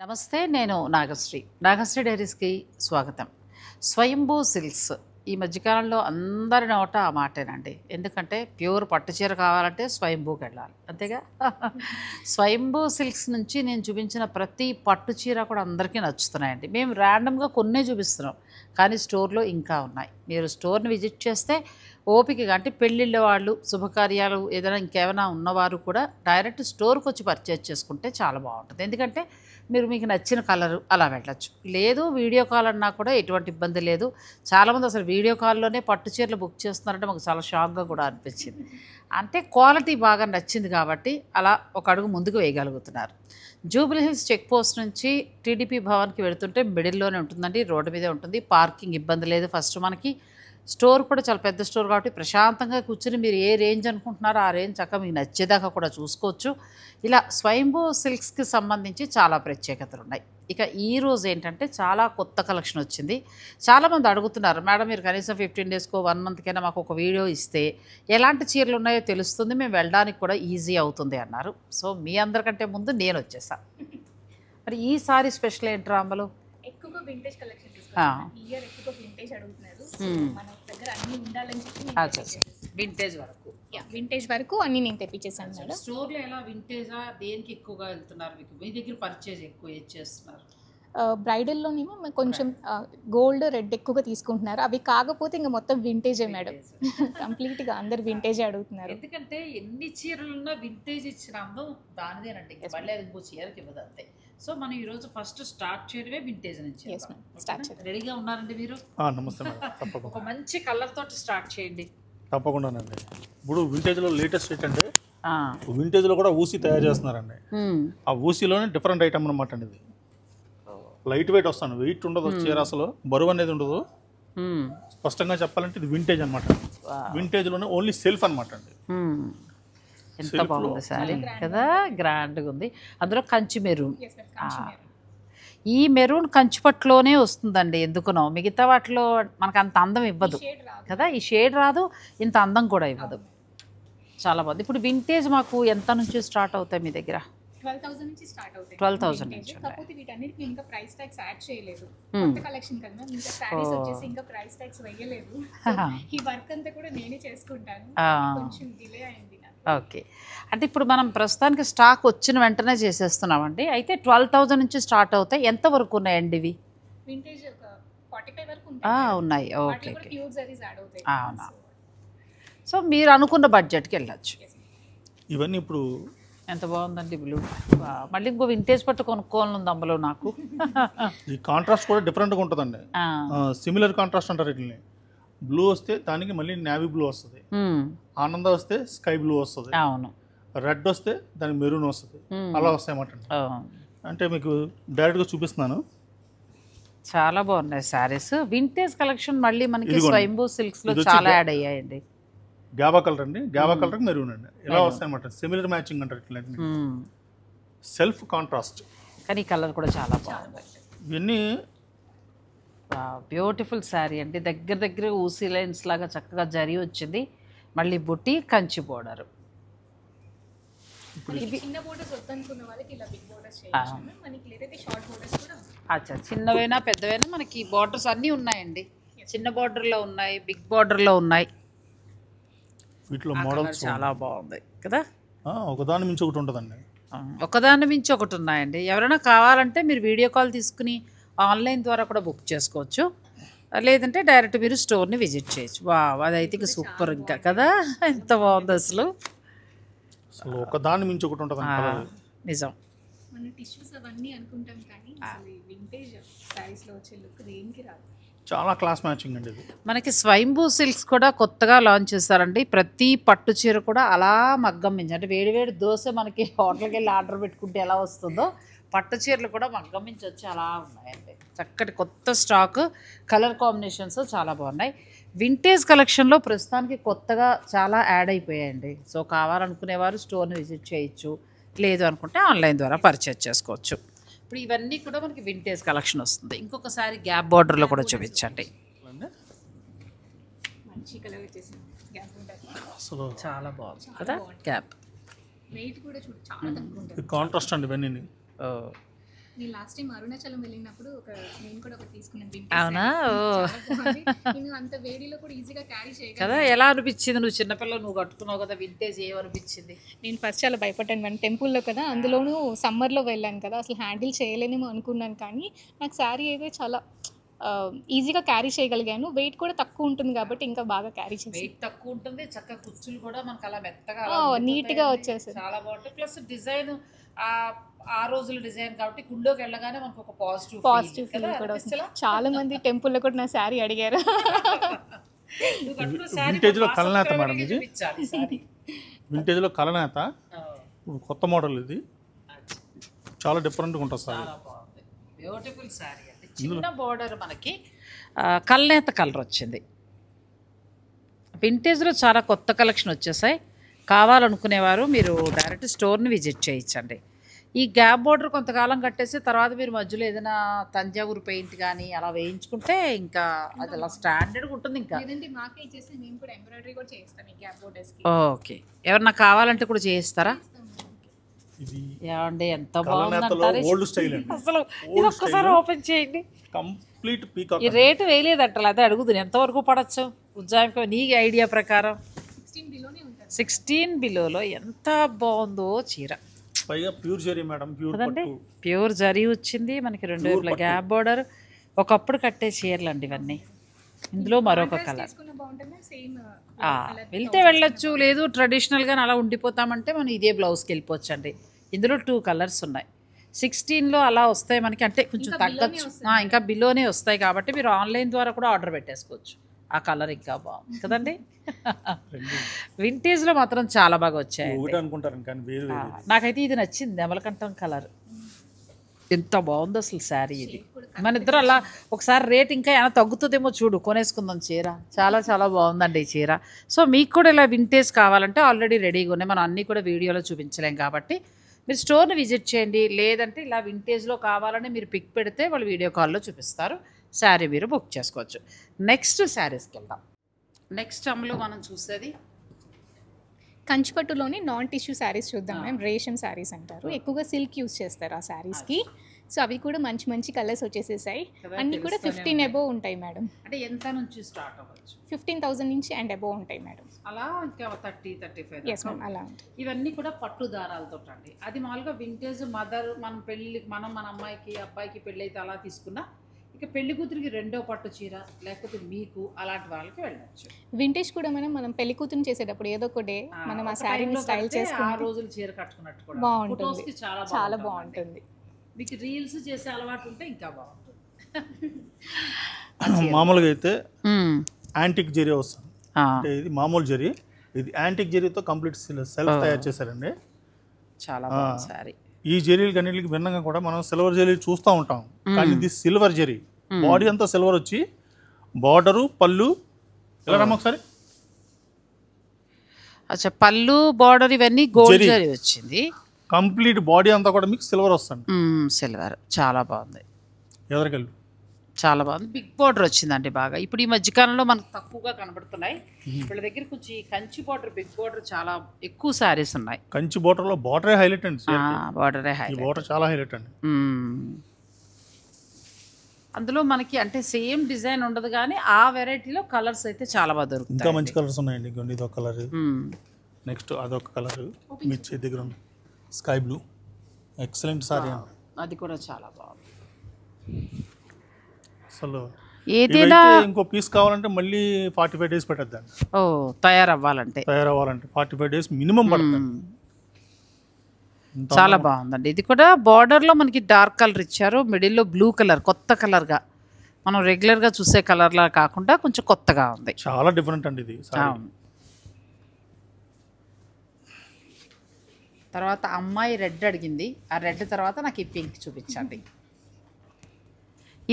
నమస్తే, నేను నాగశ్రీ డైరీస్కి స్వాగతం. స్వయంభూ సిల్క్స్ ఈ మధ్యకాలంలో అందరి నోట ఆ మాటేనండి. ఎందుకంటే ప్యూర్ పట్టు చీర కావాలంటే స్వయంభూకి వెళ్ళాలి, అంతేగా. స్వయంభూ సిల్క్స్ నుంచి నేను చూపించిన ప్రతి పట్టు చీర కూడా అందరికీ నచ్చుతున్నాయండి. మేము ర్యాండమ్గా కొన్నే చూపిస్తున్నాం, కానీ స్టోర్లో ఇంకా ఉన్నాయి. మీరు స్టోర్ని విజిట్ చేస్తే ఓపికగా, అంటే పెళ్ళిళ్ళ వాళ్ళు, శుభకార్యాలు ఏదైనా ఇంకేమైనా ఉన్నవారు కూడా డైరెక్ట్ స్టోర్కి వచ్చి పర్చేజ్ చేసుకుంటే చాలా బాగుంటుంది. ఎందుకంటే మీకు నచ్చిన కలరు అలా వెళ్ళచ్చు. లేదు వీడియో కాల్ అన్నా కూడా ఎటువంటి ఇబ్బంది లేదు. చాలామంది అసలు వీడియో కాల్లోనే పట్టు చీరలు బుక్ చేస్తున్నారంటే మాకు చాలా షాక్గా కూడా అనిపించింది. అంటే క్వాలిటీ బాగా నచ్చింది కాబట్టి అలా ఒక అడుగు ముందుకు వేయగలుగుతున్నారు. జూబ్లీ హిల్స్ చెక్ పోస్ట్ నుంచి టీడీపీ భవన్కి వెళుతుంటే మిడిల్లోనే ఉంటుందండి, రోడ్డు మీదే ఉంటుంది. పార్కింగ్ ఇబ్బంది లేదు. ఫస్ట్ మనకి స్టోర్ కూడా చాలా పెద్ద స్టోర్ కాబట్టి ప్రశాంతంగా కూర్చుని మీరు ఏ రేంజ్ అనుకుంటున్నారో ఆ రేంజ్ చక్కగా మీకు నచ్చేదాకా కూడా చూసుకోవచ్చు. ఇలా స్వయంభూ సిల్క్స్కి సంబంధించి చాలా ప్రత్యేకతలు ఉన్నాయి. ఇక ఈరోజు ఏంటంటే చాలా కొత్త కలెక్షన్ వచ్చింది. చాలామంది అడుగుతున్నారు, మేడం మీరు కనీసం 15 డేస్కో 1 మంత్కైనా మాకు ఒక వీడియో ఇస్తే ఎలాంటి చీరలు ఉన్నాయో తెలుస్తుంది, మేము వెళ్ళడానికి కూడా ఈజీ అవుతుంది అన్నారు. సో మీ అందరికంటే ముందు నేను వచ్చేసాను. మరి ఈసారి స్పెషల్ ఏంటి రాంబలు? ఎక్కువగా వింటేజ్ కలెక్షన్ తీసుకుంటాం. ఈ ఇయర్ ఎక్కువగా వింటేజ్ అడుగుతున్నారు. మన దగ్గర అన్ని ఉండాలని చెప్పి వింటేజ్ వరకు వింటేజ్ వరకు అన్ని నేను తెప్పించేసాను మేడం. స్టోర్లో ఎలా వింటేజా దేనికి ఎక్కువగా వెళ్తున్నారు? మీకు మీ దగ్గర పర్చేజ్ ఎక్కువ ఏది చేస్తున్నారు? బ్రైడల్లోనేమో కొంచెం గోల్డ్ రెడ్ ఎక్కువగా తీసుకుంటున్నారు. అవి కాకపోతే ఇంకా మొత్తం వింటేజే మేడం. కంప్లీట్గా అందరు వింటేజే అడుగుతున్నారు. ఎందుకంటే ఎన్ని చీరలున్నా వింటేజ్ ఇచ్చిన అందం దానిదేనండి. మళ్ళీ అది ఇంకో చీరకి ఇవ్వదు, అంతే. సో మనం ఈరోజు ఫస్ట్ స్టార్ట్ చేయడమే వింటేజ్ నుంచి. రెడీగా ఉన్నారండి మీరు? నమస్తే మేడం, తప్పకుండా. ఒక మంచి కలర్ తోటి స్టార్ట్ చేయండి. తప్పకుండానండి. ఇప్పుడు వింటేజ్లో లేటెస్ట్ ఏంటంటే వింటేజ్లో కూడా ఊసి తయారు చేస్తున్నారండి. ఆ ఊసిలోనే డిఫరెంట్ ఐటమ్ అనమాట అండి. ఇది లైట్ వెయిట్ వస్తాను, వెయిట్ ఉండదు చీర, అసలు బరువు అనేది ఉండదు. స్పష్టంగా చెప్పాలంటే ఇది వింటేజ్ అనమాట. వింటేజ్లోనే ఓన్లీ సెల్ఫ్ అనమాట అండి. ఎంత బాగుంది సారీ కదా, గ్రాండ్గా ఉంది. అందులో కంచి మెరూన్. ఈ మెరూన్ కంచిపట్టులోనే వస్తుందండి ఎందుకునో. మిగతా వాటిలో మనకు అంత అందం ఇవ్వదు కదా, ఈ షేడ్ రాదు, ఇంత అందం కూడా ఇవ్వదు. చాలా బాగుంది. ఇప్పుడు వింటేజ్ మాకు ఎంత నుంచి స్టార్ట్ అవుతాయి మీ దగ్గర? 12,000 నుంచి స్టార్ట్ అవుతాయి. 12,000 నుంచి. కాకపోతే వీటన్నిటికి ఇంకా ప్రైస్ ట్యాగ్స్ యాడ్ చేయలేదు. కొత్త కలెక్షన్ కదా, ఇంకా సారీస్ వచ్చేసి ఇంకా ప్రైస్ ట్యాగ్స్ వేయలేదు. ఈ వర్క్ అంతా కూడా నేనే చేసుకుంటాను, కొంచెం డిలే అయింది. ఓకే, అంటే ఇప్పుడు మనం ప్రస్తుతానికి స్టాక్ వచ్చిన వెంటనే చేసేస్తున్నామండి. అయితే 12,000 నుంచి స్టార్ట్ అవుతాయి. ఎంత వరకు ఉన్నాయండి ఇవి? వింటేజ్ ఒక 45 వరకు ఉన్నాయి. ఓకే, ప్యూర్ సారీస్ యాడ్ అవుతాయి. అవునా. సో మీరు అనుకున్న బడ్జెట్కి వెళ్ళచ్చు. ఇవన్నీ ఇప్పుడు ఎంత బాగుందండి బ్లూ. మళ్ళీ ఇంకో వింటేజ్ పట్టు కొనుక్కోవాలి ఉంది అందులో నాకు. ఈ కాంట్రాస్ట్ కూడా డిఫరెంట్గా ఉంటుందండి. సిమిలర్ కాంట్రాస్ట్ అంటారు వీటిని. బ్లూ వస్తే దానికి మళ్ళీ నేవీ బ్లూ వస్తుంది, ఆనంద వస్తే స్కై బ్లూ వస్తుంది, అవును, రెడ్ వస్తే దానికి మెరూన్ వస్తుంది, అలా వస్తాయి అన్నమాట. అంటే మీకు డైరెక్ట్గా చూపిస్తున్నాను. చాలా బాగున్నాయి శారీస్. వింటేజ్ కలెక్షన్ మళ్ళీ మనకి స్వయంభూ సిల్క్స్లో చాలా యాడ్ అయ్యాయండి. గాబా కలర్ అండి, గాబా కలర్ మెరూన్ అండి, ఇలా వస్తాయి అన్నమాట. సిమిలర్ మ్యాచింగ్ అంటారు ఇట్లా, సెల్ఫ్ కాంట్రాస్ట్. కానీ కలర్ కూడా చాలా బాగుంది. ఇవన్నీ బ్యూటిఫుల్ శారీ అండి. దగ్గర ఊసీ లైన్స్ లాగా చక్కగా జరి వచ్చింది. మళ్ళీ బుట్టి కంచి బోర్డర్. చిన్న బోర్డర్స్ వద్దనుకున్న వాళ్ళకి ఇలా బిగ్ బోర్డర్స్ చేయొచ్చు. మనకి లేదంటే షార్ట్ బోర్డర్స్ కూడా. అచ్చా, చిన్నవైనా పెద్దవైనా మనకి బోర్డర్స్ అన్నీ ఉన్నాయండి. చిన్న బోర్డర్లో ఉన్నాయి, బిగ్ బోర్డర్లో ఉన్నాయి. వీటిలో మోడల్స్ చాలా బాగుంది కదా. ఒకదాని మించి ఒకటి ఉంటుందండి. ఒకదాని మించి ఒకటి ఉన్నాయండి. ఎవరైనా కావాలంటే మీరు వీడియో కాల్ తీసుకుని ఆన్లైన్ ద్వారా కూడా బుక్ చేసుకోవచ్చు, లేదంటే డైరెక్ట్ మీరు స్టోర్ని విజిట్ చేయొచ్చు. అదైతే సూపర్ ఇంకా కదా, ఎంత బాగుంది అసలు. ఒకదాని మించి ఒకటి ఉంటుంది నిజం. మన టిష్యూస్ అవన్నీ అనుకుంటాం కానీ వింటేజ్ సారీస్లో వచ్చే లుక్ దేనికి రాదు. చాలా క్లాస్ మ్యాచింగ్ అండి ఇది. మనకి స్వయంభూ సిల్క్స్ కూడా కొత్తగా లాంచ్ చేశారండి. ప్రతి పట్టు చీర కూడా అలా మగ్గం మించి, అంటే వేడి దోశ మనకి హోటల్కి వెళ్ళి ఆర్డర్ పెట్టుకుంటే ఎలా వస్తుందో పట్టు చీరలు కూడా మగ్గం మించి వచ్చి అలా ఉన్నాయండి. చక్కటి కొత్త స్టాక్, కలర్ కాంబినేషన్స్ చాలా బాగున్నాయి. వింటేజ్ కలెక్షన్లో ప్రస్తుతానికి కొత్తగా చాలా యాడ్ అయిపోయాయండి. సో కావాలనుకునేవారు స్టోర్ని విజిట్ చేయొచ్చు, లేదు అనుకుంటే ఆన్లైన్ ద్వారా పర్చేజ్ చేసుకోవచ్చు. ఇప్పుడు ఇవన్నీ కూడా మనకి వింటేజ్ కలెక్షన్ వస్తుంది. ఇంకొకసారి గ్యాప్ బార్డర్లో కూడా చూపించండి. మంచి కలర్ వచ్చేసింది, గ్యాప్ అసలు చాలా బాగుంది కదా. గ్యాప్ వెయిట్ కూడా చూడు చాలా తక్కువ ఉంటుంది. కాంట్రాస్ట్ అండి ఇవన్నీ. నేను లాస్ట్ టైం అరుణాచలం వెళ్ళినప్పుడు నేను కూడా ఒకటి తీసుకున్నాను. అవునా? నేను అంత వేడిలో కూడా ఈజీగా క్యారీ చేయగలను కదా. ఎలా అనిపించింది? నువ్వు చిన్నపిల్లలు నువ్వు కట్టుకున్నావు కదా, వింటేజ్ ఏమనిపించింది? నేను ఫస్ట్ చాలా భయపడ్డాను మేడం, టెంపుల్లో కదా, అందులోనూ సమ్మర్లో వెళ్ళాను కదా, అసలు హ్యాండిల్ చేయలేనేమో అనుకున్నాను. కానీ నాకు శారీ అయితే చాలా ఈజీగా క్యారీ చేయగలిగాను. వెయిట్ కూడా తక్కువ ఉంటుంది కాబట్టి ఇంకా బాగా క్యారీ చేసి. వెయిట్ తక్కువ ఉంటుంది, చక్కగా కుచ్చులు కూడా మనకు అలా మెత్తగా నీట్గా వచ్చేసింది, చాలా బాగుంటుంది. ప్లస్ డిజైన్ ఆ రోజుల డిజైన్ కాబట్టి గుళ్ళోకి వెళ్ళగానే మనకు ఒక పాజిటివ్ ఫీల్ కూడా వస్తుంది. చాలా మంది టెంపుల్లో కూడా నా శారీ అడిగారు. వింటేజ్లో కలనేత మేడం ఇది, వింటేజ్లో కలనేత కొత్త మోడల్ ఇది, చాలా డిఫరెంట్గా ఉంటుంది సార్. బ్యూటిఫుల్ శారీ అండి. చిన్న బోర్డర్ మనకి కల్నేత కలర్ వచ్చింది. వింటేజ్లో చాలా కొత్త కలెక్షన్ వచ్చేసాయి. కావాలనుకునేవారు మీరు డైరెక్ట్ స్టోర్ని విజిట్ చేయించండి. ఈ గ్యాప్ బోర్డర్ కొంతకాలం కట్టేసి తర్వాత మీరు మధ్యలో ఏదైనా తంజావూరు పెయింట్ కానీ అలా వేయించుకుంటే ఇంకా అది అలా స్టాండర్డ్గా ఉంటుంది. ఇంకా ఓకే, ఎవరన్నా కావాలంటే కూడా చేయిస్తారా? ఏమండి ఎంత బాగుందంటారు అసలు. ఇది ఒక్కసారి ఓపెన్ చేయండి. Complete peacock. ఈ రేటు వేయలేదంట, అదే అడుగుతుంది ఎంతవరకు పడచ్చు ఉజ్జాయింపు నీ ఐడియా ప్రకారం? 16 బిలోలో ఎంత బాగుందో చీర. పైగా pure zari madam, pure zari వచ్చింది మనకి, 2 వైపుల గ్యాప్ బోర్డర్. ఒకప్పుడు కట్టే చీరలు అండి ఇవన్నీ. ఇందులో మరొక కలర్. వెళ్తే వెళ్ళొచ్చు, లేదు ట్రెడిషనల్గా అలా ఉండిపోతామంటే మనం ఇదే బ్లౌజ్కి వెళ్ళిపోవచ్చు అండి. ఇందులో 2 కలర్స్ ఉన్నాయి. 16లో అలా వస్తాయి మనకి, అంటే కొంచెం తగ్గచ్చు, ఇంకా బిలోనే వస్తాయి కాబట్టి మీరు ఆన్లైన్ ద్వారా కూడా ఆర్డర్ పెట్టేసుకోవచ్చు. ఆ కలర్ ఇంకా బాగుంది కదండి. వింటేజ్లో మాత్రం చాలా బాగా వచ్చాయి. నాకైతే ఇది నచ్చింది, నెమలకంఠం కలర్. ఎంత బాగుందో అసలు శారీ ఇది. మన ఇద్దరు అలా ఒకసారి రేట్ ఇంకా ఏమైనా తగ్గుతుందేమో చూడు, కొనేసుకుందాం చీర. చాలా చాలా బాగుందండి ఈ చీర. సో మీకు కూడా ఇలా వింటేజ్ కావాలంటే ఆల్రెడీ రెడీగా ఉన్నాయి, మనం అన్నీ కూడా వీడియోలో చూపించలేం కాబట్టి మీరు స్టోర్ని విజిట్ చేయండి. లేదంటే ఇలా వింటేజ్లో కావాలని మీరు పిక్ పెడితే వాళ్ళు వీడియో కాల్లో చూపిస్తారు, శారీ మీరు బుక్ చేసుకోవచ్చు. నెక్స్ట్ శారీస్కి వెళ్దాం. నెక్స్ట్ అమ్మలో మనం చూసేది కంచిపట్టులోని నాన్ టిష్యూ శారీస్ చూద్దాం మ్యామ్. రేషం శారీస్ అంటారు, ఎక్కువగా సిల్క్ యూస్ చేస్తారు ఆ శారీస్కి. సో అవి కూడా మంచి మంచి కలర్స్ వచ్చేసేసాయి. అన్నీ కూడా 15 అబోవ్ ఉంటాయి మేడం. అంటే ఎంత నుంచి స్టార్ట్ అవ్వచ్చు? 15,000 నుంచి అండ్ అబోవ్ ఉంటాయి మేడం. అలా ఇంకా 30-35. ఎస్ మ్యామ్, అలా ఇవన్నీ కూడా పట్టు దారాలతో అండి. అది మామూలుగా వింటేజ్ మన పెళ్ళికి మన అమ్మాయికి అబ్బాయికి పెళ్ళి అయితే అలా తీసుకున్నా, ఇక పెళ్లి కూతురికి రెండో పట్టు చీర లేకపోతే మీకు అలాంటి వాళ్ళకి వెళ్ళచ్చు. వింటేజ్ కూడా మనం పెళ్లి కూతురు చేసేటప్పుడు ఏదో ఒక డే మనం ఆ శారీని స్టైల్ చేసుకుంటే ఆ రోజులు చీర కట్టుకున్నట్టు కూడా బాగుంటుంది, చాలా బాగుంటుంది. మీకు రీల్స్ చేసే అలవాటు ఉంటే ఇంకా బాగుంటుంది. మామూలుగా అయితే యాంటిక్ జరీ వస్తుంది, అంటే ఇది మామూలు జరీ, ఇది యాంటిక్ జరీతో కంప్లీట్ సెల్ఫ్ తయారు చేశారండి. చాలా బాగుంది సారీ. ఈ జరీలకి అన్నిటికి భిన్నంగా కూడా మనం సిల్వర్ జరీ చూస్తూ ఉంటాం, కానీ ఇది సిల్వర్ జరీ. బాడీ అంతా సిల్వర్ వచ్చి బార్డరు పళ్ళు ఇలా రమ్మ ఒకసారి. అచ్చా, పళ్ళు బార్డర్ ఇవన్నీ గోల్డ్ జరీ వచ్చింది. కంప్లీట్ బాడీ అంతా కూడా మీకు సిల్వర్ వస్తుంది. సిల్వర్ చాలా బాగుంది, ఎదరికెళ్ళు చాలా బాగుంది. బిగ్ బార్డర్ వచ్చిందండి బాగా. ఇప్పుడు ఈ మధ్యకాలంలో మనకు తక్కువగా కనబడుతున్నాయి. వీళ్ళ దగ్గర కొంచెం కంచి బార్డర్, బిగ్ బార్డర్ చాలా ఎక్కువ శారీస్ ఉన్నాయి. కంచి బార్డర్లో బార్డరే హైలైట్ అండి. బార్డరే హైలైట్, బార్డర్ చాలా హైలైట్ అండి. అందులో మనకి అంటే సేమ్ డిజైన్ ఉండదు కానీ ఆ వెరైటీలో కలర్స్ అయితే చాలా బాగా దొరుకుతాయి. ఇంకా మంచి కలర్స్ ఉన్నాయండి. ఇది ఒక కలర్, నెక్స్ట్ అదొక కలర్ మీ చేతి దగ్గర ఉంది, స్కై బ్లూ. ఎక్సలెంట్ సారీ అండి, అది కూడా చాలా బాగుంది. అసలు ఏదైనా ఇంకో పీస్ కావాలంటే మళ్ళీ 45 డేస్ పెట్టద్దండి. తయారవ్వాలంటే 45 డేస్ మినిమం పడుతుంది. చాలా బాగుందండి. ఇది కూడా బార్డర్లో మనకి డార్క్ కలర్ ఇచ్చారు, మిడిల్లో బ్లూ కలర్, కొత్త కలర్గా మనం రెగ్యులర్గా చూసే కలర్లా కాకుండా కొంచెం కొత్తగా ఉంది, చాలా డిఫరెంట్ అండి ఇది. తర్వాత అమ్మాయి రెడ్ అడిగింది, ఆ రెడ్ తర్వాత నాకు ఈ పింక్ చూపించండి.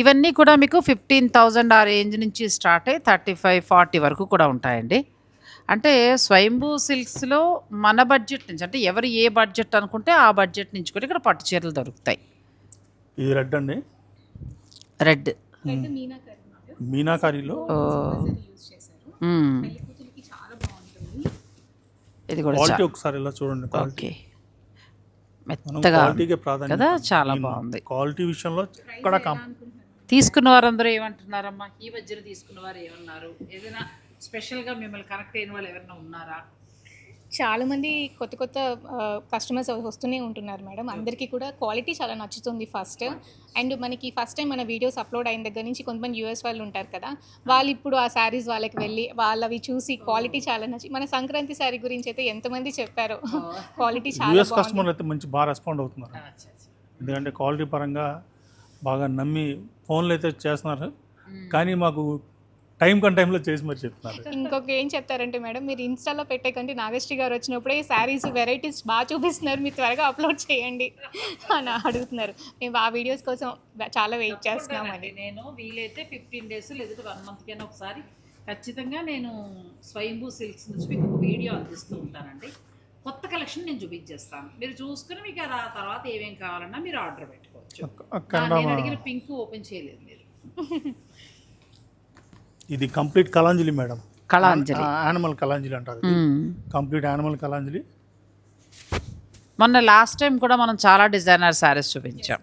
ఇవన్నీ కూడా మీకు 15,000 ఆ రేంజ్ నుంచి స్టార్ట్ అయ్యి 35-40 వరకు కూడా ఉంటాయండి. అంటే స్వయంభూ సిల్క్స్లో మన బడ్జెట్ నుంచి, అంటే ఎవరు ఏ బడ్జెట్ అనుకుంటే ఆ బడ్జెట్ నుంచి కూడా ఇక్కడ పట్టు చీరలు దొరుకుతాయి. ఇది రెడ్ అండి, రెడ్ మీనాకారిలో ఇది కూడా క్వాలిటీ ఒకసారి ఇలా చూడండి. ఓకే, మెత్తగా క్వాలిటీకే ప్రాధాన్యత. కదా, చాలా బాగుంది. క్వాలిటీ విషయంలో ఎక్కడ తీసుకున్న వారందరూ ఏమంటున్నారమ్మా? ఈ మధ్యన తీసుకున్న వారు ఏమన్నారు? ఏదైనా స్పెషల్గా మిమ్మల్ని కనెక్ట్ అయిన వాళ్ళు ఎవరైనా ఉన్నారా? చాలామంది కొత్త కొత్త కస్టమర్స్ వస్తూనే ఉంటున్నారు మేడం. అందరికీ కూడా క్వాలిటీ చాలా నచ్చుతుంది ఫస్ట్. అండ్ మనకి ఫస్ట్ టైం మన వీడియోస్ అప్లోడ్ అయిన దగ్గర నుంచి కొంతమంది యూఎస్ వాళ్ళు ఉంటారు కదా, వాళ్ళు ఇప్పుడు ఆ శారీస్ వాళ్ళకి వెళ్ళి వాళ్ళవి చూసి క్వాలిటీ చాలా నచ్చి, మన సంక్రాంతి శారీ గురించి అయితే ఎంతమంది చెప్పారో క్వాలిటీ చాలా యూఎస్ కస్టమర్లు అయితే మంచి బాగా రెస్పాండ్ అవుతున్నారు. ఎందుకంటే క్వాలిటీ పరంగా బాగా నమ్మి ఫోన్లు అయితే చేస్తున్నారు, కానీ మాకు టైం టైంలో చేసి మరి చెప్తున్నారు. ఇంకొక ఏం చెప్తారంటే మేడం, మీరు ఇన్స్టాలో పెట్టే కంటే నాగశ్రీ గారు వచ్చినప్పుడే శారీస్ వెరైటీస్ బాగా చూపిస్తున్నారు, మీరు త్వరగా అప్లోడ్ చేయండి అని అడుగుతున్నారు. మేము ఆ వీడియోస్ కోసం చాలా వెయిట్ చేస్తున్నామండి. నేను వీలైతే 15 days లేదా 1 month కైనా ఒకసారి ఖచ్చితంగా నేను స్వయంభూ సిల్క్స్ నుంచి మీకు ఒక వీడియో అందిస్తూ ఉంటానండి. కొత్త కలెక్షన్ నేను చూపించేస్తాను, మీరు చూసుకుని మీకు ఆ తర్వాత ఏమేం కావాలన్నా మీరు ఆర్డర్ పెట్టుకోవచ్చు. నేను అడిగిన పింక్ ఓపెన్ చేయలేదు మీరు. ఇది కంప్లీట్ కలాంజలి మేడం, కలాంజలి యానిమల్ కలాంజలి అంటారు. కంప్లీట్ యానిమల్ కలాంజలి. మొన్న లాస్ట్ టైం కూడా మనం చాలా డిజైనర్ శారీస్ చూపించాం.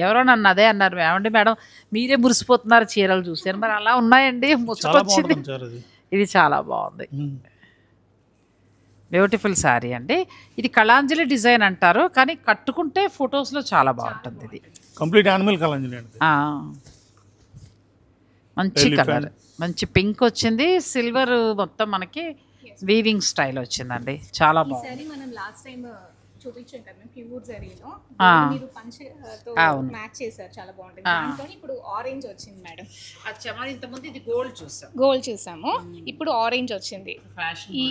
ఎవరో నన్ను అదే అన్నారు, ఏమండి మేడం మీరే మురిసిపోతున్నారు చీరలు చూసాను. మరి అలా ఉన్నాయండి, ముచ్చుకొచ్చింది. ఇది చాలా బాగుంది, బ్యూటిఫుల్ శారీ అండి. ఇది కళాంజలి డిజైన్ అంటారు, కానీ కట్టుకుంటే ఫొటోస్లో చాలా బాగుంటుంది. ఇది కంప్లీట్ యానిమల్ కలాంజలి అండి. మంచి కలర్, మంచి పింక్ వచ్చింది, సిల్వర్ మొత్తం మనకి వీవింగ్ స్టైల్ వచ్చిందండి, చాలా బాగుంది. మనం లాస్ట్ టైం చూపించాం కదా ప్యూర్ జరీలో, మీరు పంచతో మ్యాచ్ చేశారు, చాలా బాగుంటుంది. దాంతో ఇప్పుడు ఆరెంజ్ వచ్చింది మేడం. అచ్చా, మరి ఇంతకుముందు ఇది గోల్డ్ చూసాం, గోల్డ్ చూసాము, ఇప్పుడు ఆరెంజ్ వచ్చింది. ఈ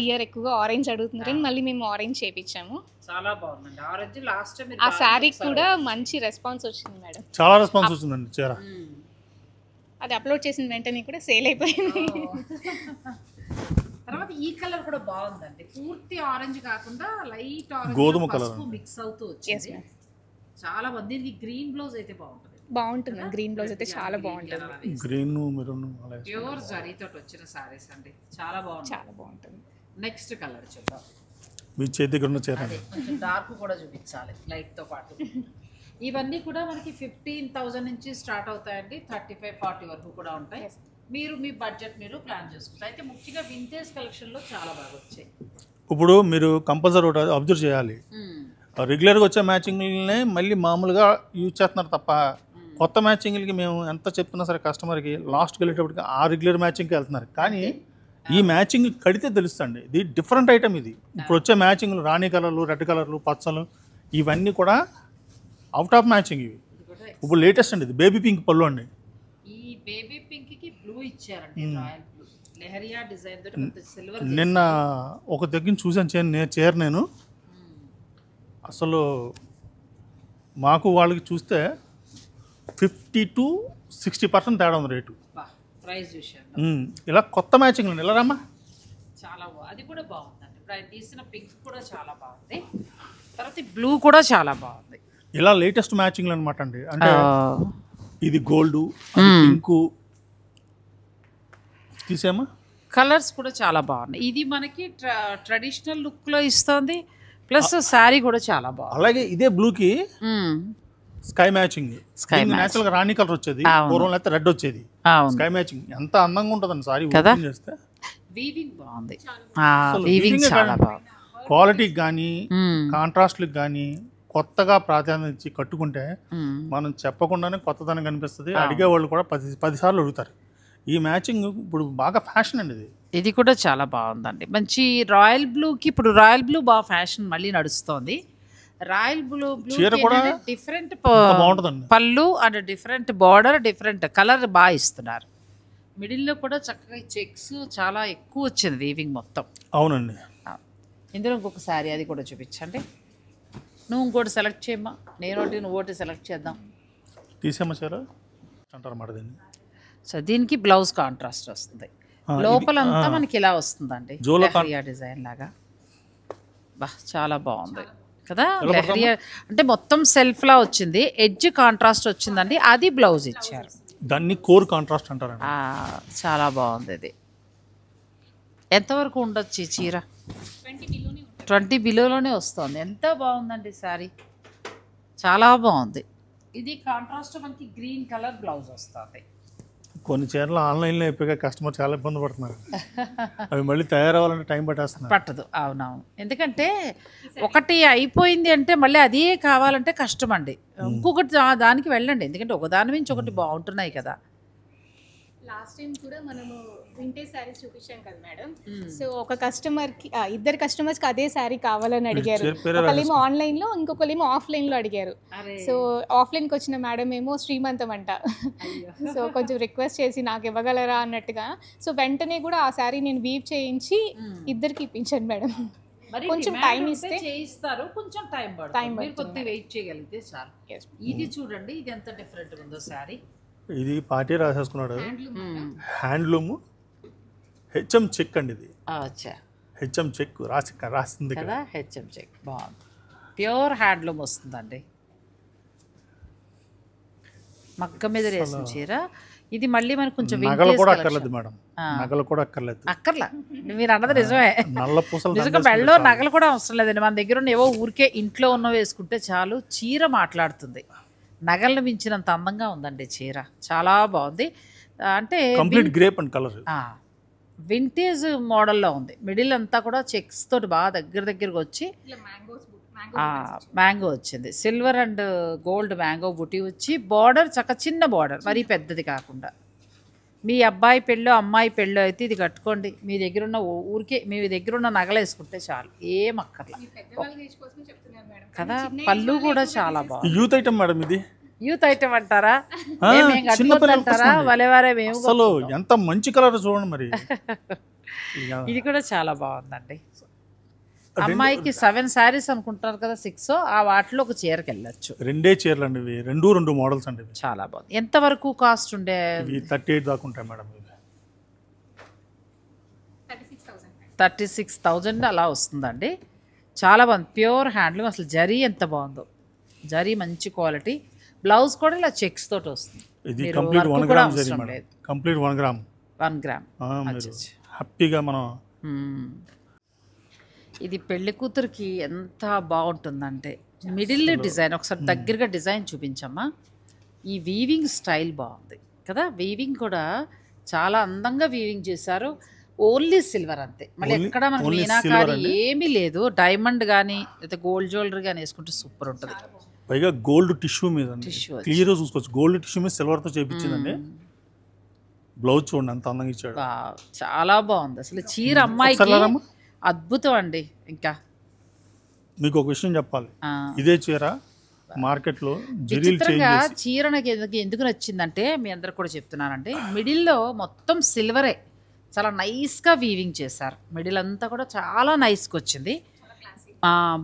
ఇయర్ ఎక్కువగా ఆరెంజ్ అడుగుతున్నారని మళ్ళీ మేము ఆరెంజ్ చేపించాము. చాలా బాగుందండి ఆరెంజ్. లాస్ట్ టైం ఆ శారీకి కూడా మంచి రెస్పాన్స్ వచ్చింది మేడం, చాలా రెస్పాన్స్ వచ్చిందండి చీర. అది అప్లోడ్ చేసిన వెంటనే కూడా సేల్ అయిపోయింది. తర్వాత ఈ కలర్ కూడా బాగుందండి, పూర్తి ఆరెంజ్ కాకుండా లైట్ ఆరెంజ్ గోధుమ కలర్ మిక్స్ అవుతూ వచ్చింది. చాలా బాగుంది. దీనికి గ్రీన్ బ్లౌజ్ అయితే బాగుంటుంది. గ్రీన్ బ్లౌజ్ అయితే చాలా బాగుంటుంది. గ్రీన్ మెరూన్ ప్యూర్ జరీతో వచ్చిన సారీస్ అండి, చాలా బాగుంది, చాలా బాగుంటుంది. నెక్స్ట్ కలర్ చూద్దాం. మీ చేతికి ఉన్న చీర కొంచెం డార్క్ కూడా చూపించాలి లైట్ తో పాటు. ఇవన్నీ కూడా మనకి 15,000 నుంచి స్టార్ట్ అవుతాయండి, 35-40 వరకు కూడా ఉంటాయి. మీరు మీ బడ్జెట్ మీరు ప్లాన్ చేసుకోవచ్చు. అయితే ముఖ్యంగా వింటేజ్ కలెక్షన్లో చాలా బాగా వచ్చాయి. ఇప్పుడు మీరు కంపల్సరీ ఒకటి అబ్జర్వ్ చేయాలి, రెగ్యులర్గా వచ్చే మ్యాచింగ్లనే మళ్ళీ మామూలుగా యూజ్ చేస్తున్నారు తప్ప కొత్త మ్యాచింగ్లకి మేము ఎంత చెప్తున్నా సరే కస్టమర్కి లాస్ట్కి వెళ్ళేటప్పటికి ఆ రెగ్యులర్ మ్యాచింగ్కి వెళ్తున్నారు. కానీ ఈ మ్యాచింగ్ కడితే తెలుస్తుంది, ఇది డిఫరెంట్ ఐటమ్. ఇది ఇప్పుడు వచ్చే మ్యాచింగ్లు రాణి కలర్లు, రెడ్ కలర్లు, పచ్చలు, ఇవన్నీ కూడా అవుట్ ఆఫ్ మ్యాచింగ్. ఇవి ఇప్పుడు లేటెస్ట్ అండి, ఇది బేబీ పింక్ పళ్ళు అండి. ఈ బేబీ పింక్ కి బ్లూ ఇచ్చారండి, రాయల్ బ్లూ లెహరియా డిజైన్ తోటి విత్ సిల్వర్. నిన్న ఒక దగ్గర చూసాను చీర నేను, అసలు మాకు వాళ్ళకి చూస్తే 50 to 60% తేడా ఉంది రేటు. ప్రైస్ చూశాను. ఇలా కొత్త మ్యాచింగ్ అండి, ఇలా రమ్మా. చాలా అది కూడా బాగుందండి. ఇప్పుడు ఆయన తీసిన పింక్ కూడా చాలా బాగుంది, తర్వాత బ్లూ కూడా చాలా బాగుంది. ఇలా లేటెస్ట్ మ్యాచింగ్లు అనమాట అండి. అంటే ఇది గోల్డ్, పింక్ తీసేమా. కలర్స్ కూడా చాలా బాగున్నాయి. ఇది మనకి ట్రెడిషనల్ లుక్లో ఇస్తుంది, ప్లస్ శారీ కూడా చాలా బాగుంది. అలాగే ఇదే బ్లూకి స్కై మ్యాచింగ్. నేచురల్గా రాణి కలర్ వచ్చేది, పూర్వం అయితే రెడ్ వచ్చేది. స్కై మ్యాచింగ్ ఎంత అందంగా ఉంటుందండి సారీ ఓపెన్ చేస్తే. వీవింగ్ బాగుంది, క్వాలిటీకి కానీ కాంట్రాస్ట్లకు కానీ కొత్తగా ప్రాధాన్యత ఇచ్చి కట్టుకుంటే మనం చెప్పకుండానే కొత్తదనం కనిపిస్తుంది. అడిగే వాళ్ళు కూడా 10 సార్లు అడుగుతారు. ఈ మ్యాచింగ్ ఇప్పుడు బాగా ఫ్యాషన్ అండి. ఇది కూడా చాలా బాగుందండి. మంచి రాయల్ బ్లూకి ఇప్పుడు రాయల్ బ్లూ బాగా ఫ్యాషన్ మళ్ళీ నడుస్తుంది. రాయల్ బ్లూ కూడా డిఫరెంట్ పళ్ళు and different border, different colour బాగా ఇస్తున్నారు. మిడిల్లో కూడా చక్కగా చెక్స్ చాలా ఎక్కువ వచ్చింది వీవింగ్ మొత్తం. అవునండి. ఇందులో ఇంకొక శారీ అది కూడా చూపించండి. నువ్వు ఇంకోటి సెలెక్ట్ చేయమ్మా, నేను ఒకటి నువ్వు ఒకటి సెలెక్ట్ చేద్దాం. తీసేమ్మా సార్ అంటారన్నమాట దీన్ని. సో దీనికి బ్లౌజ్ కాంట్రాస్ట్ వస్తుంది, లోపలంతా మనకి ఇలా వస్తుందండి లెహరియా డిజైన్ లాగా. బా చాలా బాగుంది కదా. లెహరియా అంటే మొత్తం సెల్ఫ్లా వచ్చింది, ఎడ్జ్ కాంట్రాస్ట్ వచ్చిందండి, అది బ్లౌజ్ ఇచ్చారు. దాన్ని కోర్ కాంట్రాస్ట్ అంటారు. చాలా బాగుంది. ఇది ఎంతవరకు ఉండొచ్చు ఈ చీర? 20 బిలోలోనే వస్తుంది. ఎంత బాగుందండి శారీ, చాలా బాగుంది. ఇది కాంట్రాస్ట్ మనకి గ్రీన్ కలర్ బ్లౌజ్ వస్తుంది. కొన్ని చీరలు ఆన్లైన్లో అయిపోయాక కస్టమర్ చాలా ఇబ్బంది పడుతున్నారు. అవి మళ్ళీ తయారవ్వాలంటే టైం పట్టదు. అవునవును, ఎందుకంటే ఒకటి అయిపోయింది అంటే మళ్ళీ అదే కావాలంటే కష్టం అండి. ఇంకొకటి దానికి వెళ్ళండి, ఎందుకంటే ఒకదాని నుంచి ఒకటి బాగుంటున్నాయి కదా. లాస్ట్ టైం కూడా మనము వింటేజ్ శారీస్ చూపించాం కదా మేడం. సో ఒక కస్టమర్కి ఇద్దరు కస్టమర్స్కి అదే శారీ కావాలని అడిగారు. ఒకళ్ళేమో ఆన్లైన్లో, ఇంకొకళ్ళేమో ఆఫ్లైన్లో అడిగారు. సో ఆఫ్లైన్కి వచ్చిన మేడం ఏమో శ్రీమంతం అంట. సో కొంచెం రిక్వెస్ట్ చేసి నాకు ఇవ్వగలరా అన్నట్టుగా. సో వెంటనే కూడా ఆ శారీ నేను వీవ్ చేయించి ఇద్దరికి ఇప్పించాను మేడం. కొంచెం టైం ఇస్తే చేయిస్తారు, కొంచెం టైం పడుతుంది, కొద్దిగా వెయిట్ చేయగలిగితే చాలు. ఇది చూడండి, ఇది ఎంత డిఫరెంట్ ఉందో శారీ. ఇది పార్టీ రాసేసుకున్నాడు. హ్యాండ్లూమ్ హెచ్ఎం చెక్ అండి. ఇది హెచ్ఎం చెక్ రాసింది కదా. హెచ్ఎం చెక్ బాగుంది, ప్యూర్ హ్యాండ్లూమ్ వస్తుందండి. మగ్గ మీద వేసిన చీర ఇది. మళ్ళీ మనకు కొంచెం నగలు కూడా అక్కర్లేదు మేడం, నగలు కూడా అక్కర్లేదు. అక్కర్లా, మీరు అన్నది నిజమే. నల్ల పూసలు నిజంగా మెళ్ళో నగలు కూడా అవసరం లేదండి. మన దగ్గర ఉన్న ఏవో ఊరికే ఇంట్లో ఉన్న వేసుకుంటే చాలు, చీర మాట్లాడుతుంది. నగలను మించినంత అందంగా ఉందండి చీర, చాలా బాగుంది. అంటే complete grape and colour, vintage మోడల్లో ఉంది. మిడిల్ అంతా కూడా చెక్స్ తోటి బాగా దగ్గరకు వచ్చి మ్యాంగో వచ్చింది. సిల్వర్ అండ్ గోల్డ్ మ్యాంగో బుటీ వచ్చి బార్డర్ చిన్న బార్డర్, మరీ పెద్దది కాకుండా. మీ అబ్బాయి పెళ్ళో అమ్మాయి పెళ్ళో అయితే ఇది కట్టుకోండి. మీ దగ్గర ఉన్న ఊరికే మీ దగ్గర ఉన్న నగలు వేసుకుంటే చాలు, ఏం అక్కర్లా కదా. పళ్ళు కూడా చాలా బాగుంది. యూత్ ఐటమ్ మేడం ఇది. యూత్ ఐటమ్ అంటారా, అంటారా? వలెవారే మేము అసలు ఎంత మంచి కలర్ చూడండి మరి. ఇది కూడా చాలా బాగుందండి. అమ్మాయికి 7 శారీస్ అనుకుంటారు కదా, 6 ఆ వాటిలో ఒక చీరకి వెళ్ళొచ్చు. 2 చీరలు అండి ఇవి, 2 మోడల్స్ అండి. చాలా బాగుంది. ఎంత వరకు కాస్ట్ ఉండే? 38 దాకా ఉంటాయి మేడం. 36,000 అలా వస్తుందండి. చాలా బాగుంది, ప్యూర్ హ్యాండ్లూమ్. అసలు జరీ ఎంత బాగుందో, జరీ మంచి క్వాలిటీ. బ్లౌజ్ కూడా ఇలా చెక్స్ తోటి వస్తుంది. ఇది complete 1 gram zari madam, complete 1 gram. 1 gram హ్యాపీగా మనం. ఇది పెళ్లి కూతురికి ఎంత బాగుంటుందంటే మిడిల్ డిజైన్, ఒకసారి దగ్గరగా డిజైన్ చూపించమ్మా. ఈ వీవింగ్ స్టైల్ బాగుంది కదా. వీవింగ్ కూడా చాలా అందంగా వీవింగ్ చేశారు. ఓన్లీ సిల్వర్ అంతే, మళ్ళీ ఎక్కడ మనకి మీనాకారి ఏమీ లేదు. డైమండ్ కానీ లేదా గోల్డ్ జ్యువెలరీ కానీ వేసుకుంటే సూపర్ ఉంటుంది. పైగా గోల్డ్ టిష్యూ మీద క్లియర్ చూసుకోవచ్చు. గోల్డ్ టిష్యూ మీద సిల్వర్తో చేయించిందండి. బ్లౌజ్ చూడండి ఎంత అందంగా ఇచ్చాడు, చాలా బాగుంది అసలు చీర. అమ్మాయికి అద్భుతం అండి. ఇంకా మీకు ఒక విషయం చెప్పాలి, ఇదే చీర మార్కెట్లో చీర నాకు ఎందుకు నచ్చిందంటే, మీ అందరికి కూడా చెప్తున్నానండి, మిడిల్లో మొత్తం సిల్వరే, చాలా నైస్గా వీవింగ్ చేశారు. మిడిల్ అంతా కూడా చాలా నైస్గా వచ్చింది.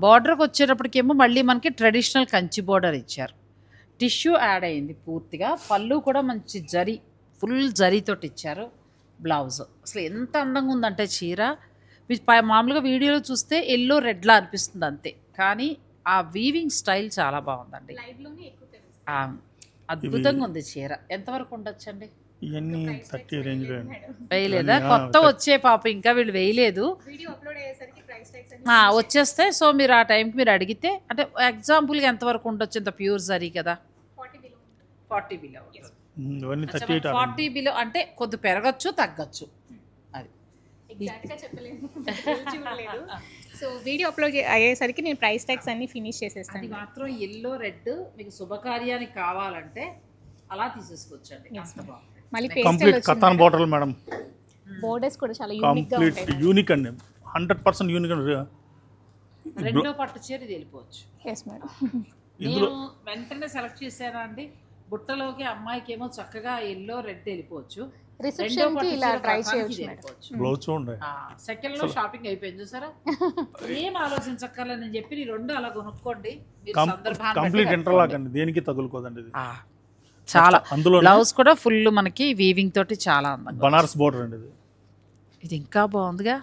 బార్డర్కి వచ్చేటప్పటికేమో మళ్ళీ మనకి ట్రెడిషనల్ కంచి బార్డర్ ఇచ్చారు. టిష్యూ యాడ్ అయింది పూర్తిగా. పళ్ళు కూడా మంచి జరీ, ఫుల్ జరీతోటి ఇచ్చారు. బ్లౌజ్ అసలు ఎంత అందంగా ఉందంటే చీర. మామూలుగా వీడియోలో చూస్తే ఎల్లో రెడ్లా అనిపిస్తుంది అంతే, కానీ ఆ వీవింగ్ స్టైల్ చాలా బాగుందండి. అద్భుతంగా ఉంది చీర. ఎంతవరకు ఉండొచ్చండి? ఇవన్నీ 30 రేంజ్లో. వేయలేదా? కొత్త వచ్చే పాప ఇంకా వీళ్ళు వేయలేదు, వచ్చేస్తే. సో మీరు ఆ టైంకి మీరు అడిగితే, అంటే ఎగ్జాంపుల్గా ఎంతవరకు ఉండొచ్చు? ఇంత ప్యూర్ జరీ కదా, 40 బిలో. 40 బిలో అంటే కొద్ది పెరగచ్చు తగ్గచ్చు. సో వీడియో అప్లోడ్ అయ్యేసరికి నేను ప్రైస్ ట్యాగ్స్ అన్ని ఫినిష్ చేసేస్తాను. అది మాత్రం ఎల్లో రెడ్ మీకు శుభకార్యానికి కావాలంటే అలా తీసేసుకోవచ్చండి. మళ్ళీ complete katan border madam. Borders కూడా చాలా యూనిక్ గా ఉంటాయి. యూనిక్ అండి, 100% యూనిక్ అండి. రెండో పట్టు చీర వెళ్ళిపోవచ్చు. Yes madam. నేను వెంటనే సెలెక్ట్ చేశానా అండి, బుట్టలోకి అమ్మాయికి ఏమో చక్కగా ఎల్లో రెడ్ వెళ్ళిపోవచ్చు. రిసెప్షన్ కి ఇలా ట్రై చేయొచ్చు. బ్లౌజ్ చూడండి, సెకండ్ లో షాపింగ్ అయిపోయింది చూసారా. ఏం ఆలోచించక్కర్లేదు, నేను చెప్పి 2 అలా కొనుక్కోండి. కంప్లీట్ ఇంటర్లాక్ అండి, దేనికి తగులుకోదండి. ఇది చాలా. అందులో బ్లౌజ్ కూడా ఫుల్ మనకి వీవింగ్ తోటి చాలా అందంగా. బనారస్ బోర్డర్ అండి ఇది. ఇది ఇంకా బాగుందిగా,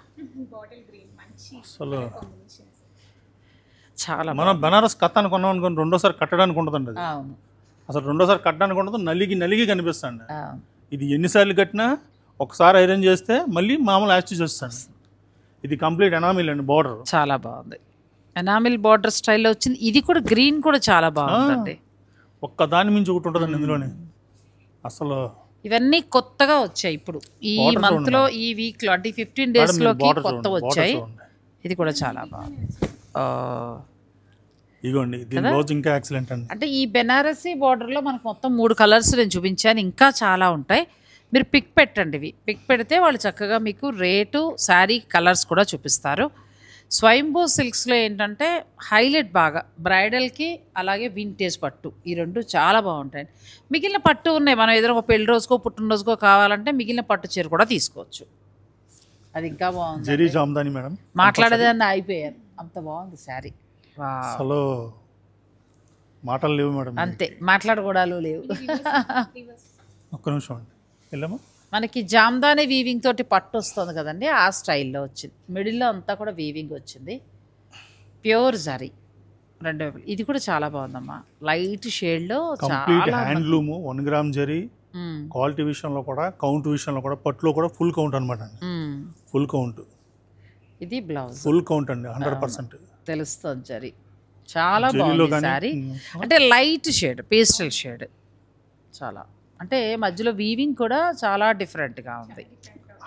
అసలు చాలా. మనం బనారస్ కత్తాను కొన్నాం అనుకోండి, రెండోసారి కట్టడానికి ఉండదండి అది. అసలు రెండోసారి కట్టడానికి ఉండదు, నలిగి కనిపిస్తాండి. ఇది ఎన్నిసార్లు కట్టినా ఒకసారి ఐరన్ చేస్తే మళ్ళీ మామూలు యాస్టిజ్ వస్తాను. ఇది కంప్లీట్ ఎనామిల్ అండి బార్డర్. చాలా బాగుంది, ఎనామిల్ బార్డర్ స్టైల్లో వచ్చింది. ఇది కూడా గ్రీన్ కూడా చాలా బాగుందండి. ఒక్క దాని మించి ఒకటి ఉంటుందండి ఇందులోనే. అసలు ఇవన్నీ కొత్తగా వచ్చాయి ఇప్పుడు ఈ మంత్లో, ఈ వీక్లో, అంటే 15 డేస్లోకి కొత్త వచ్చాయి. ఇది కూడా చాలా బాగుంది. ఇగోండి దీని రోజు ఇంకా ఎక్సలెంట్ అండి. అంటే ఈ బెనారసీ బార్డర్లో మనకు మొత్తం 3 కలర్స్ నేను చూపించాను, ఇంకా చాలా ఉంటాయి. మీరు పిక్ పెట్టండి, ఇవి పిక్ పెడితే వాళ్ళు చక్కగా మీకు రేటు, శారీ కలర్స్ కూడా చూపిస్తారు. స్వయంభూ సిల్క్స్లో ఏంటంటే హైలైట్ బాగా బ్రైడల్కి, అలాగే వింటేజ్ పట్టు, ఈ రెండు చాలా బాగుంటాయి. మిగిలిన పట్టు ఉన్నాయి, మనం ఏదైనా ఒక పెళ్లి రోజుకో పుట్టినరోజుకో కావాలంటే మిగిలిన పట్టు చీర కూడా తీసుకోవచ్చు. అది ఇంకా బాగుంది. జరీ జామ్దాని మేడం. మాట్లాడేదాన్ని అయిపోయాను, అంత బాగుంది శారీ. అసలు మాటలు లేవు మేడం. అంతే, మాట్లాడకూడదు లేవు. ఒక్క నిమిషం అండి, వెళ్ళామా. మనకి జామ్దాని వీవింగ్ తోటి పట్టు వస్తుంది కదండి, ఆ స్టైల్లో వచ్చింది. మిడిల్లో అంతా కూడా వీవింగ్ వచ్చింది, ప్యూర్ జరీ. రెండు ఇది కూడా చాలా బాగుందమ్మా, లైట్ షేడ్లో complete handloom, 1 gram zari. Quality విషయంలో కూడా, కౌంట్ విషయంలో కూడా, పట్టులో కూడా ఫుల్ కౌంట్ అనమాట అండి. Full count. ఇది బ్లౌజ్ ఫుల్ కౌంట్ అండి, 100% తెలుస్తుంది జరీ. చాలా బాగుంది శారీ. అంటే లైట్ షేడ్, పేస్టల్ షేడ్, చాలా అంటే మధ్యలో వీవింగ్ కూడా చాలా డిఫరెంట్గా ఉంది.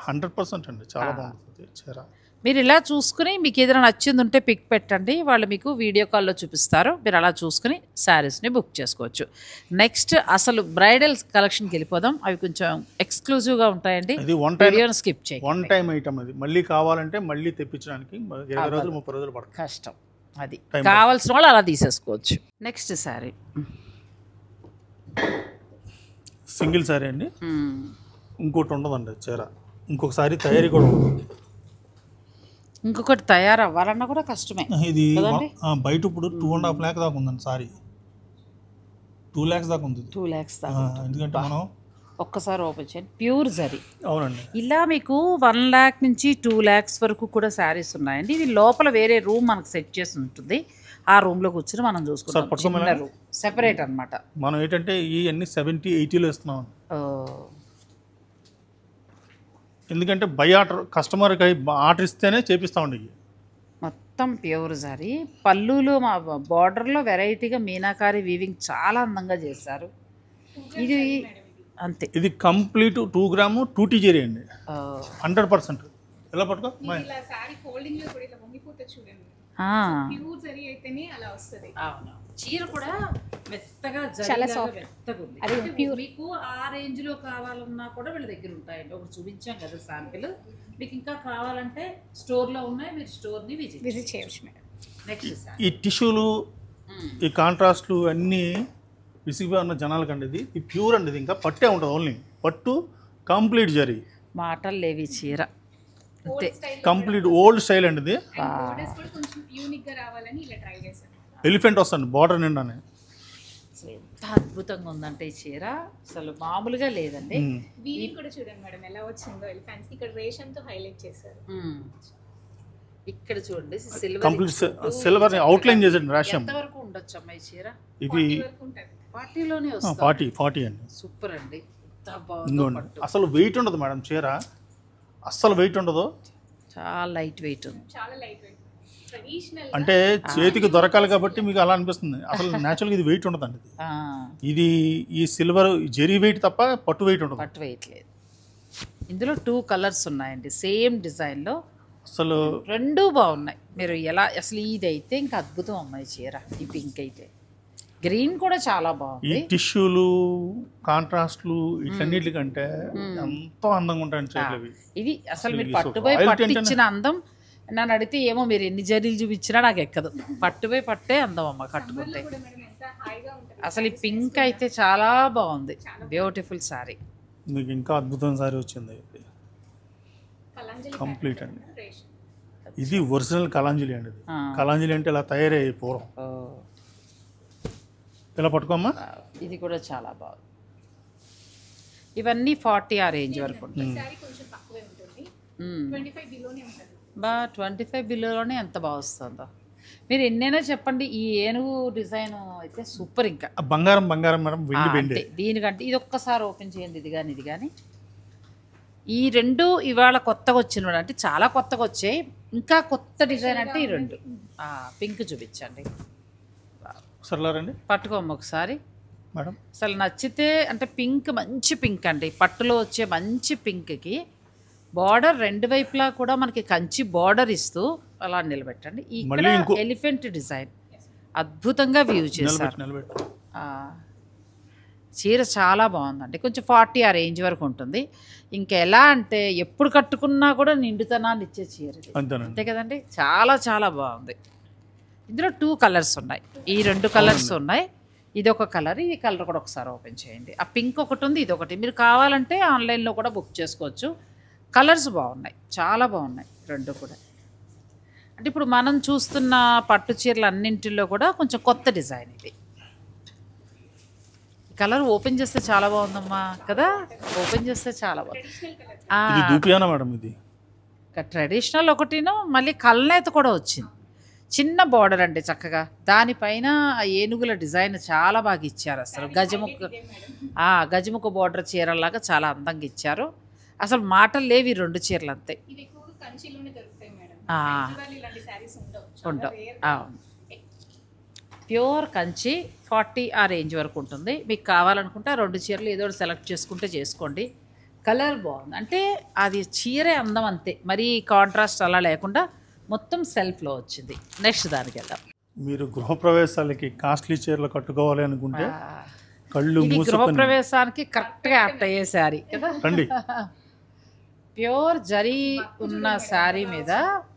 100% అండి, చాలా బాగుంటుంది చీర. మీరు ఇలా చూసుకుని మీకు ఏదైనా నచ్చింది ఉంటే పిక్ పెట్టండి, వాళ్ళు మీకు వీడియో కాల్లో చూపిస్తారు. మీరు అలా చూసుకుని శారీస్ని బుక్ చేసుకోవచ్చు. నెక్స్ట్ అసలు బ్రైడల్ కలెక్షన్కి వెళ్ళిపోదాం. అవి కొంచెం ఎక్స్క్లూజివ్గా ఉంటాయండి, వీడియోని స్కిప్ చేయండి. 1 టైం ఐటమ్ అది, మళ్ళీ కావాలంటే మళ్ళీ తెప్పించడానికి 20 రోజులు 30 రోజులు పడుతుంది, కష్టం. అది కావాల్సిన వాళ్ళు అలా తీసేసుకోవచ్చు. నెక్స్ట్ శారీ సింగిల్ శారీ అండి. ఇంకోటి ఉండదండి చీర, ఇంకొక శారీ తయారీ కూడా ఉంటుంది. ఇంకొకటి తయారవ్వాలన్నా కూడా కష్టమే. ఇది బయట ఇప్పుడు 2.5 lakhs దాకా ఉందండి సారీ. 2 lakhs దాకా ఉంది. 2 lakhs దాకా. ఎందుకంటే మనం ఒక్కసారి ఓపెన్ చేయండి, ప్యూర్ జరీ. అవునండి. ఇలా మీకు 1 lakh నుంచి 2 lakhs వరకు కూడా శారీస్ ఉన్నాయండి. ఇది లోపల వేరే రూమ్ మనకు సెట్ చేసి ఉంటుంది, ఆ రూమ్లో కూర్చొని మనం చూసుకుంటాం. చిన్న రూమ్ సెపరేట్ అనమాట. మనం ఏంటంటే ఈ అన్ని 70-80లో ఇస్తున్నాం. ఎందుకంటే బై ఆర్డర్, కస్టమర్కి ఆర్డర్ ఇస్తేనే చేపిస్తామండి. మొత్తం ప్యూర్ జరీ. పళ్ళులో మా బార్డర్లో వెరైటీగా మీనాకారి వీవింగ్ చాలా అందంగా చేశారు. ఇది అంతే. ఇది కంప్లీట్ 2 గ్రామ్ 2T జరీ అండి, 100%. ఎలా పట్టుకో చీర కూడా మెత్తగా చాలా సాఫ్ట్. అది మీకు ఆ రేంజ్ లో కావాలన్నా కూడా వీళ్ళ దగ్గర ఉంటాయండి. ఒకటి చూపించాం కదా శాంపిల్, మీకు ఇంకా కావాలంటే స్టోర్ లో ఉన్నాయి, మీరు స్టోర్ ని విజిట్ చేయవచ్చు మేడం. నెక్స్ట్ ఈ టిష్యూలు, ఈ కాంట్రాస్ట్లు అన్నీ విసిగిపోయి ఉన్న జనాలకండి. ఇది ప్యూర్ అండి, ఇది ఇంకా పట్టే ఉంటుంది, ఓన్లీ పట్టు, కంప్లీట్ జరీ. మాటలు లేవి చీర అంతే, కంప్లీట్ ఓల్డ్ స్టైల్ అండి. ఇది ఎలిఫెంట్ వస్తుంది బార్డర్ నిండానే. ఎంత అద్భుతంగా ఉందంటే ఈ చీర, అసలు మామూలుగా లేదండి. వీవింగ్ కూడా చూడండి మేడం ఎలా వచ్చిందో, ఎలిఫెంట్స్ ఇక్కడ రేషన్ తో హైలైట్ చేశారు. ఇక్కడ చూడండి కంప్లీట్ సిల్వర్ అవుట్లైన్ చేసాడు రాష్ట్రం. ఎంత వరకు ఉండొచ్చు అమ్మాయి చీర? ఇది 40లోనే వస్తుంది. 40 అండి. సూపర్ అండి, ఎంత బాగుంది. అసలు వెయిట్ ఉండదు మేడం చీర, అస్సలు వెయిట్ ఉండదు, చాలా లైట్ వెయిట్ ఉంది. చాలా లైట్ వెయిట్, ట్రెడిషనల్. అంటే చేతికి దొరకాలి కాబట్టి మీకు అలా అనిపిస్తుంది, అసలు న్యాచురల్గా ఇది వెయిట్ ఉండదండి. ఇది ఈ సిల్వర్ జెరీ వెయిట్ తప్ప పట్టు వెయిట్ ఉండదు. పట్టు వెయిట్ లేదు. ఇందులో 2 కలర్స్ ఉన్నాయండి సేమ్ డిజైన్లో, అసలు 2 బాగున్నాయి. మీరు ఎలా అసలు ఇది అయితే ఇంకా అద్భుతం అమ్మాయి చీర. ఈ పింక్ అయితే, గ్రీన్ కూడా చాలా బాగుంది. ఈ టిష్యూలు, కాంట్రాస్ట్లు ఇట్లన్నిటికంటే ఎంతో అందంగా ఉంటాయండి చీరలు. ఇవి అసలు మీరు పట్టుపై పట్టు ఇచ్చిన అందం నన్ను అడిగితే ఏమో మీరు ఎన్ని జరీలు చూపించినా నాకు ఎక్కదు. పట్టుపై పట్టే అందం అమ్మ కట్టుకుంటే. అసలు ఈ పింక్ అయితే చాలా బాగుంది, బ్యూటిఫుల్ శారీ. మీకు ఇంకా అద్భుతం శారీ వచ్చింది కంప్లీట్ అండి. ఇది ఒరిజినల్ కలాంజలి అండి. ఇది కలాంజలి అంటే ఇలా తయారయ్యే పూర్వం. ఇలా పట్టుకోమ్మా. ఇది కూడా చాలా బాగుంది. ఇవన్నీ 40 ఆ రేంజ్ వరకు ఉంటాయి. 25 బిలోలోనే ఎంత బాగా వస్తుందో. మీరు ఎన్నైనా చెప్పండి, ఈ ఏనుగు డిజైన్ అయితే సూపర్. ఇంకా బంగారం బంగారం మేడం, వెండి వెండి. దీనికంటే ఇది ఒక్కసారి ఓపెన్ చేయండి, ఇది కానీ ఈ రెండు ఇవాళ కొత్తగా వచ్చిన అంటే చాలా కొత్తగా వచ్చాయి. ఇంకా కొత్త డిజైన్ అంటే ఈ రెండు. పింక్ చూపించండి, సర్లారండి పట్టుకోమ్మ ఒకసారి మేడం. అసలు నచ్చితే అంటే పింక్ మంచి పింక్ అండి, పట్టులో వచ్చే మంచి పింక్కి బార్డర్ రెండు వైపులా కూడా మనకి కంచి బార్డర్ ఇస్తూ అలా నిలబెట్టండి. ఇక్కడ ఎలిఫెంట్ డిజైన్ అద్భుతంగా వ్యూ చేశారు. చీర చాలా బాగుందండి. కొంచెం 40 ఆ రేంజ్ వరకు ఉంటుంది. ఇంకా ఎలా అంటే ఎప్పుడు కట్టుకున్నా కూడా నిండుతనాన్ని ఇచ్చే చీర ఇది. అంతే కదండి, చాలా చాలా బాగుంది. ఇందులో 2 కలర్స్ ఉన్నాయి, ఈ 2 కలర్స్ ఉన్నాయి. ఇది ఒక కలర్, ఈ కలర్ కూడా ఒకసారి ఓపెన్ చేయండి. ఆ పింక్ ఒకటి ఉంది, ఇది ఒకటి. మీరు కావాలంటే ఆన్లైన్లో కూడా బుక్ చేసుకోవచ్చు. కలర్స్ బాగున్నాయి, చాలా బాగున్నాయి రెండు కూడా. అంటే ఇప్పుడు మనం చూస్తున్న పట్టు చీరలు అన్నింటిలో కూడా కొంచెం కొత్త డిజైన్ ఇది. కలర్ ఓపెన్ చేస్తే చాలా బాగుందమ్మా కదా, ఓపెన్ చేస్తే చాలా బాగుంది. ట్రెడిషనల్ ఒకటిను, మళ్ళీ కల్నేత కూడా వచ్చింది. చిన్న బార్డర్ అండి చక్కగా, దానిపైన ఆ ఏనుగుల డిజైన్ చాలా బాగా ఇచ్చారు. అసలు గజముఖ బార్డర్ చీరలాగా చాలా అందంగా ఇచ్చారు. అసలు మాటలు లేవి రెండు చీరలు అంతే. ఉండవు, ప్యూర్ కంచి 40 ఆ రేంజ్ వరకు ఉంటుంది. మీకు కావాలనుకుంటే 2 చీరలు ఏదో సెలెక్ట్ చేసుకుంటే చేసుకోండి. కలర్ బాగుంది, అంటే అది చీరే అందం అంతే, మరీ కాంట్రాస్ట్ అలా లేకుండా మొత్తం సెల్ఫ్లో వచ్చింది. నెక్స్ట్ దానికి వెళ్దాం. మీరు గృహప్రవేశాలకి కాస్ట్లీ చీరలు కట్టుకోవాలి అనుకుంటే కళ్ళు గృహప్రవేశానికి కరెక్ట్గా యాప్ట్ అయ్యే శారీ కదా. ప్యూర్ జరీ ఉన్న శారీ మీద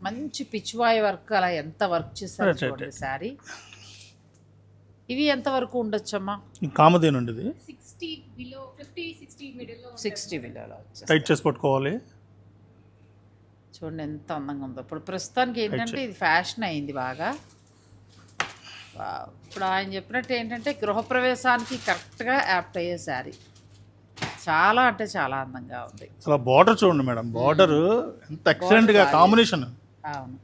మంచి పిచ్వాయి వర్క్, అలా ఎంత వర్క్ చేశారు చూడండి శారీ. ఇవి ఎంత వరకు ఉండొచ్చమ్మా? కామధేను 60 బిలోలో టైట్ చేసి పట్టుకోవాలి. చూడండి ఎంత అందంగా ఉందో. ఇప్పుడు ప్రస్తుతానికి ఏంటంటే ఇది ఫ్యాషన్ అయింది బాగా. ఇప్పుడు ఆయన చెప్పినట్టు ఏంటంటే గృహప్రవేశానికి కరెక్ట్గా యాప్ట్ అయ్యే శారీ. చాలా అంటే చాలా అందంగా ఉంది. అసలు బార్డర్ చూడండి మేడం, బార్డర్ ఎంత ఎక్సలెంట్గా కాంబినేషన్. అవును,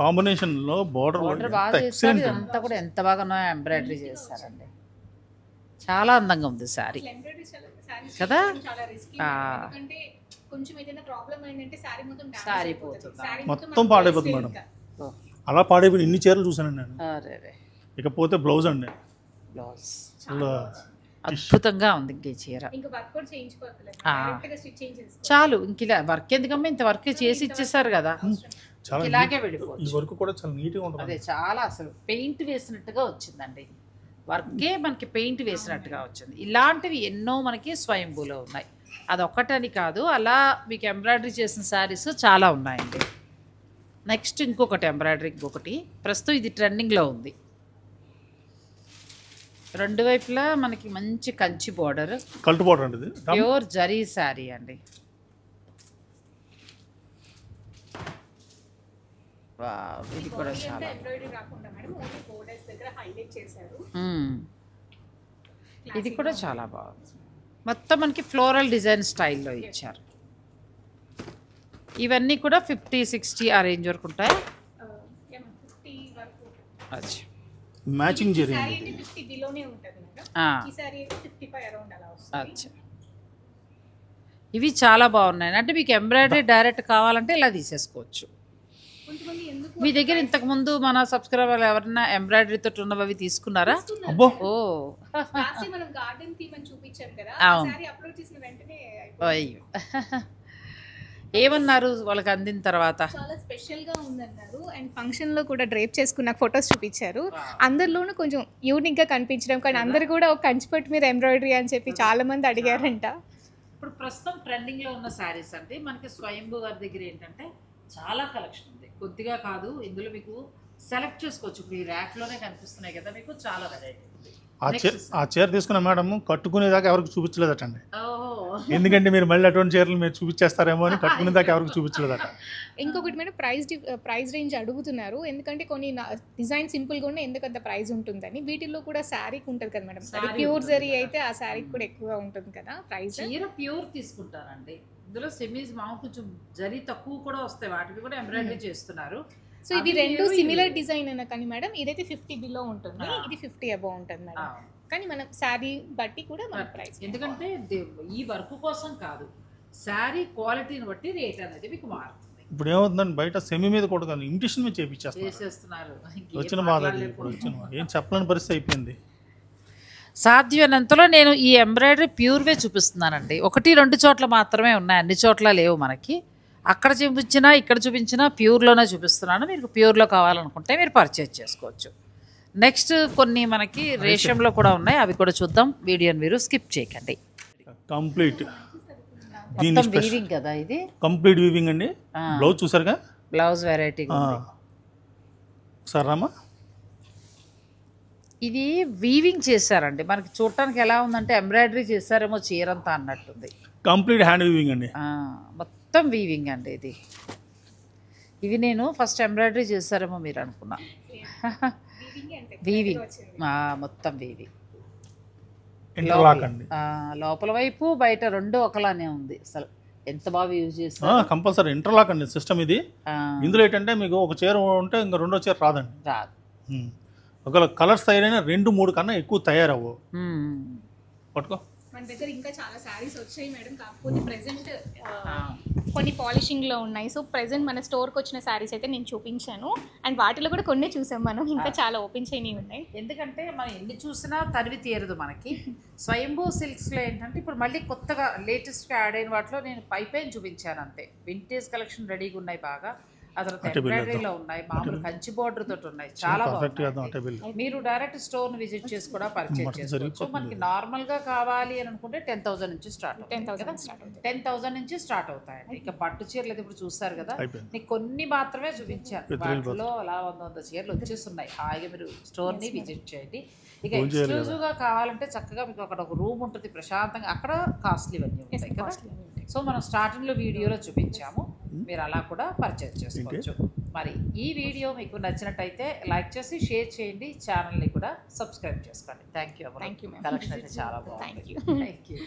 కాంబినేషన్లో బార్డర్ బాగా చేస్తారు. ఇదంతా కూడా ఎంత బాగా ఎంబ్రాయిడరీ చేస్తారండి, చాలా అందంగా ఉంది శారీ కదా. మొత్తం పాడైపోతుంది మేడం, అలా పాడైపోయి ఇన్ని చీరలు చూసాను నేను. ఇకపోతే బ్లౌజ్ అండి, బ్లౌజ్ అద్భుతంగా ఉంది. ఇంక చీర చాలు, ఇంక ఇలా వర్క్ ఎందుకమ్మా, ఇంత వర్క్ చేసి ఇచ్చేసారు కదా, ఇలాగే వెళ్ళిపోవచ్చు. అదే చాలా అసలు పెయింట్ వేసినట్టుగా వచ్చిందండి, వర్కే మనకి పెయింట్ వేసినట్టుగా వచ్చింది. ఇలాంటివి ఎన్నో మనకి స్వయంభూలో ఉన్నాయి, అదొక్కటని కాదు, అలా మీకు ఎంబ్రాయిడరీ చేసిన శారీస్ చాలా ఉన్నాయండి. నెక్స్ట్ ఇంకొకటి ఎంబ్రాయిడరీ, ఇంకొకటి ప్రస్తుతం ఇది ట్రెండింగ్లో ఉంది. రెండు వైపులా మనకి మంచి కంచి బార్డర్, కల్ట్ బార్డర్ అండి, ప్యూర్ జరీ శారీ అండి. ఇది కూడా చాలా ఇది కూడా చాలా బాగుంది. మొత్తం మనకి ఫ్లోరల్ డిజైన్ స్టైల్లో ఇచ్చారు. ఇవన్నీ కూడా 50-60 ఆ రేంజ్ వరకు ఉంటాయి. మ్యాచింగ్ జరీ ఇవి చాలా బాగున్నాయి. అంటే మీకు ఎంబ్రాయిడరీ డైరెక్ట్ కావాలంటే ఇలా తీసేసుకోవచ్చు. మీ దగ్గర ఇంతకు ముందు మన సబ్స్క్రైబర్లు ఎవరైనా ఎంబ్రాయిడరీతో ఉన్నవి తీసుకున్నారా? ఓ అయ్యో, ఏమన్నారు వాళ్ళకి అందిన తర్వాత? చాలా స్పెషల్గా ఉందన్నారు. అండ్ ఫంక్షన్లో కూడా డ్రేప్ చేసుకున్న ఫొటోస్ చూపించారు. అందరిలోనూ కొంచెం యూనిక్గా కనిపించడం, కానీ అందరు కూడా ఒక కంచిపట్టు మీద ఎంబ్రాయిడరీ అని చెప్పి చాలా మంది అడిగారంట. ఇప్పుడు ప్రస్తుతం ట్రెండింగ్లో ఉన్న శారీస్ అంటే మనకి స్వయంభూ గారి దగ్గర ఏంటంటే చాలా కలెక్షన్ ఉంది, కొద్దిగా కాదు. ఇందులో మీకు సెలెక్ట్ చేసుకోవచ్చు. ఇప్పుడు ఈ ర్యాక్లోనే కనిపిస్తున్నాయి కదా, మీకు చాలా వెరైటీ ఉంది. ఆ చీర తీసుకున్న మేడం కట్టుకునేదాకా ఎవరికి చూపించలేదటండి, ఎందుకంటే మీరు మళ్ళీ అటువంటి చీరలు మీరు చూపించేస్తారేమో అని కట్టుకునేదాకా ఎవరికి చూపించలేదట. ఇంకొకటి మేడం, ప్రైస్ రేంజ్ అడుగుతున్నారు, ఎందుకంటే కొన్ని డిజైన్ సింపుల్గా ఉండే ఎందుకంత ప్రైస్ ఉంటుందని. వీటిల్లో కూడా శారీకి ఉంటుంది కదా మేడం, ప్యూర్ జరీ అయితే ఆ శారీకి కూడా ఎక్కువ ఉంటుంది కదా ప్రైస్. చీర ప్యూర్ తీసుకుంటారండి, ఇందులో సెమీస్ కొంచెం జరీ తక్కువ కూడా వస్తాయి, వాటికి కూడా ఎంబ్రాయిడరీ చేస్తున్నారు. సో ఇది రెండు సిమిలర్ డిజైన్ అయినా కానీ మేడం ఇదైతే 50 బిలో ఉంటుంది, ఇది 50 అబౌవ్ ఉంటుంది మేడం. కానీ మనం శారీ బట్టి కూడా మన ప్రైస్, ఎందుకంటే ఈ వర్క్ కోసం కాదు, శారీ క్వాలిటీని బట్టి రేట్ అనేది మీకు మారుతుంది. ఇప్పుడు ఏమవుతుందండి బయట సెమీ మీద కూడా కాదు ఇమిటేషన్ మీద చేపించేస్తారు. చేసేస్తున్నారు. వచ్చిన బాధ అది ఇప్పుడు వచ్చిన ఏం చెప్పలేని పరిస్థితి అయిపోయింది. సాధ్యమైనంతలో నేను ఈ ఎంబ్రాయిడరీ ప్యూర్వే చూపిస్తున్నానండి. 1-2 చోట్ల మాత్రమే ఉన్నాయి, అన్ని చోట్ల లేవు మనకి. అక్కడ చూపించినా ఇక్కడ చూపించినా ప్యూర్లోనే చూపిస్తున్నాను. మీకు ప్యూర్లో కావాలనుకుంటే మీరు పర్చేజ్ చేసుకోవచ్చు. నెక్స్ట్ కొన్ని మనకి రేషంలో కూడా ఉన్నాయి, అవి కూడా చూద్దాం. వీడియోని మీరు స్కిప్ చేయకండి. కంప్లీట్ మొత్తం వీవింగ్ కదా ఇది, కంప్లీట్ వీవింగ్ అండి. బ్లౌజ్ చూసారుగా, బ్లౌజ్ వెరైటీ సార్ రామా. ఇది వీవింగ్ చేశారండి. మనకి చూడటానికి ఎలా ఉందంటే ఎంబ్రాయిడరీ చేశారేమో చీరంతా అన్నట్టుంది. కంప్లీట్ హ్యాండ్ వీవింగ్ అండి, మొత్తం వీవింగ్ అండి ఇది. ఇవి నేను ఫస్ట్ ఎంబ్రాయిడరీ చేశారేమో మీరు అనుకున్నా. వీవింగ్ మొత్తం వీవింగ్. లోపల వైపు బయట రెండు ఒకలానే ఉంది. అసలు ఎంత బాగా యూజ్ చేస్తారు. కంపల్సరీ ఇంటర్లాక్ అండి సిస్టమ్ ఇది. ఇందులో ఏంటంటే మీకు ఒక చీర ఉంటే ఇంకా రెండో చీర రాదండి. రాదు. ఒకవేళ కలర్స్ తయారైనా 2-3 కన్నా ఎక్కువ తయారవ్వు. పట్టుకో. మన దగ్గర ఇంకా చాలా శారీస్ వచ్చాయి మేడం, కాకపోతే ప్రెసెంట్ కొన్ని పాలిషింగ్లో ఉన్నాయి. సో ప్రెసెంట్ మన స్టోర్కి వచ్చిన శారీస్ అయితే నేను చూపించాను, అండ్ వాటిలో కూడా కొన్ని చూసాం మనం. ఇంకా చాలా ఓపెన్ చేయనివి ఉన్నాయి. ఎందుకంటే మనం ఎన్ని చూసినా తరివి తీరదు మనకి. స్వయంభూ సిల్క్స్లో ఏంటంటే ఇప్పుడు మళ్ళీ కొత్తగా లేటెస్ట్గా యాడ్ అయిన వాటిలో నేను పైపైన చూపించాను అంతే. వింటేజ్ కలెక్షన్ రెడీగా ఉన్నాయి బాగా. అసలు ఎంబ్రాయిడరీలో ఉన్నాయి, మామూలు కంచి బోర్డర్ తోటి ఉన్నాయి, చాలా బాగుంది. మీరు డైరెక్ట్ స్టోర్ విజిట్ చేసి కూడా పర్చేజ్ చేసుకోవచ్చు. మనకి నార్మల్ గా కావాలి అని అనుకుంటే 10,000 నుంచి స్టార్ట్ అవుతాయి. 10,000 నుంచి స్టార్ట్ అవుతాయండి. ఇక పట్టు చీరలు అయితే ఇప్పుడు చూస్తారు కదా, మీకు కొన్ని మాత్రమే చూపించాను. వాటిలో అలా 100 చీరలు వచ్చేస్తున్నాయి. హాయిగా మీరు స్టోర్ ని విజిట్ చేయండి. ఇక ఎక్స్క్లూజివ్ గా కావాలంటే చక్కగా మీకు అక్కడ ఒక రూమ్ ఉంటుంది ప్రశాంతంగా, అక్కడ కాస్ట్లీ అన్నీ ఉంటాయి కదా. సో మనం స్టార్టింగ్లో వీడియోలో చూపించాము, మీరు అలా కూడా పర్చేజ్ చేసుకోవచ్చు. మరి ఈ వీడియో మీకు నచ్చినట్టయితే లైక్ చేసి షేర్ చేయండి, ఛానల్ని కూడా సబ్స్క్రైబ్ చేసుకోండి. Thank you. కలెక్షన్ అయితే చాలా బాగుంది. Thank you.